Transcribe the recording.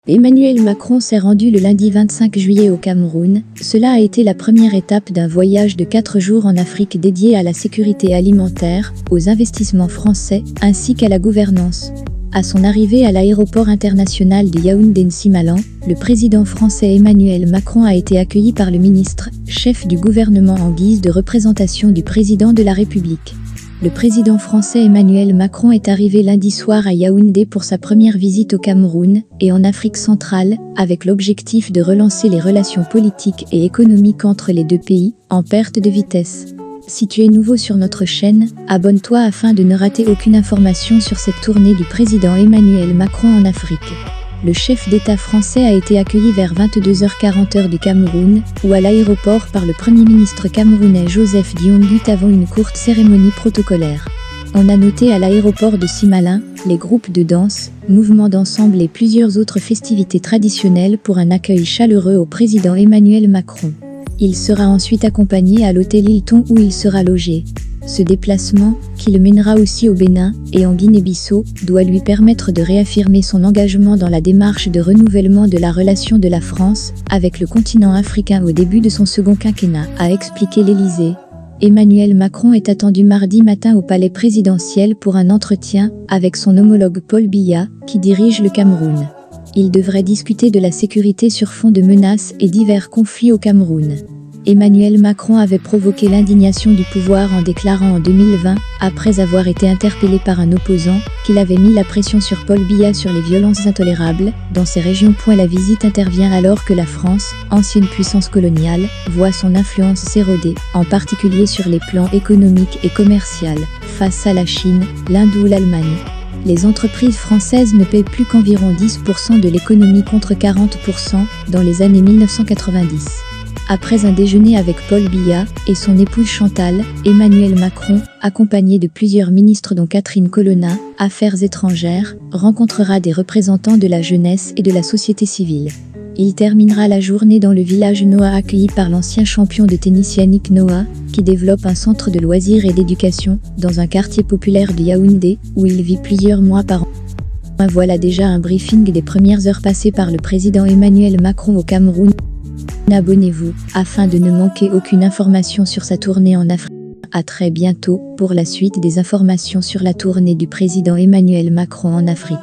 Emmanuel Macron s'est rendu le lundi 25 juillet au Cameroun. Cela a été la première étape d'un voyage de 4 jours en Afrique dédié à la sécurité alimentaire, aux investissements français, ainsi qu'à la gouvernance. À son arrivée à l'aéroport international de Yaoundé-Nsimalan, le président français Emmanuel Macron a été accueilli par le ministre, chef du gouvernement en guise de représentation du président de la République. Le président français Emmanuel Macron est arrivé lundi soir à Yaoundé pour sa première visite au Cameroun et en Afrique centrale, avec l'objectif de relancer les relations politiques et économiques entre les deux pays, en perte de vitesse. Si tu es nouveau sur notre chaîne, abonne-toi afin de ne rater aucune information sur cette tournée du président Emmanuel Macron en Afrique. Le chef d'État français a été accueilli vers 22h40 heure du Cameroun, ou à l'aéroport par le Premier ministre camerounais Joseph Dion-Gut avant une courte cérémonie protocolaire. On a noté à l'aéroport de Simalin, les groupes de danse, mouvements d'ensemble et plusieurs autres festivités traditionnelles pour un accueil chaleureux au président Emmanuel Macron. Il sera ensuite accompagné à l'hôtel Hilton où il sera logé. Ce déplacement, qui le mènera aussi au Bénin et en Guinée-Bissau, doit lui permettre de réaffirmer son engagement dans la démarche de renouvellement de la relation de la France avec le continent africain au début de son second quinquennat, a expliqué l'Élysée. Emmanuel Macron est attendu mardi matin au palais présidentiel pour un entretien avec son homologue Paul Biya, qui dirige le Cameroun. Il devrait discuter de la sécurité sur fond de menaces et divers conflits au Cameroun. Emmanuel Macron avait provoqué l'indignation du pouvoir en déclarant en 2020, après avoir été interpellé par un opposant, qu'il avait mis la pression sur Paul Biya sur les violences intolérables dans ces régions. La visite intervient alors que la France, ancienne puissance coloniale, voit son influence s'éroder, en particulier sur les plans économiques et commerciaux, face à la Chine, l'Inde ou l'Allemagne. Les entreprises françaises ne paient plus qu'environ 10% de l'économie contre 40% dans les années 1990. Après un déjeuner avec Paul Biya et son épouse Chantal, Emmanuel Macron, accompagné de plusieurs ministres dont Catherine Colonna, Affaires étrangères, rencontrera des représentants de la jeunesse et de la société civile. Il terminera la journée dans le village Noah accueilli par l'ancien champion de tennis Yannick Noah, qui développe un centre de loisirs et d'éducation dans un quartier populaire de Yaoundé, où il vit plusieurs mois par an. Voilà déjà un briefing des premières heures passées par le président Emmanuel Macron au Cameroun. Abonnez-vous, afin de ne manquer aucune information sur sa tournée en Afrique. À très bientôt, pour la suite des informations sur la tournée du président Emmanuel Macron en Afrique.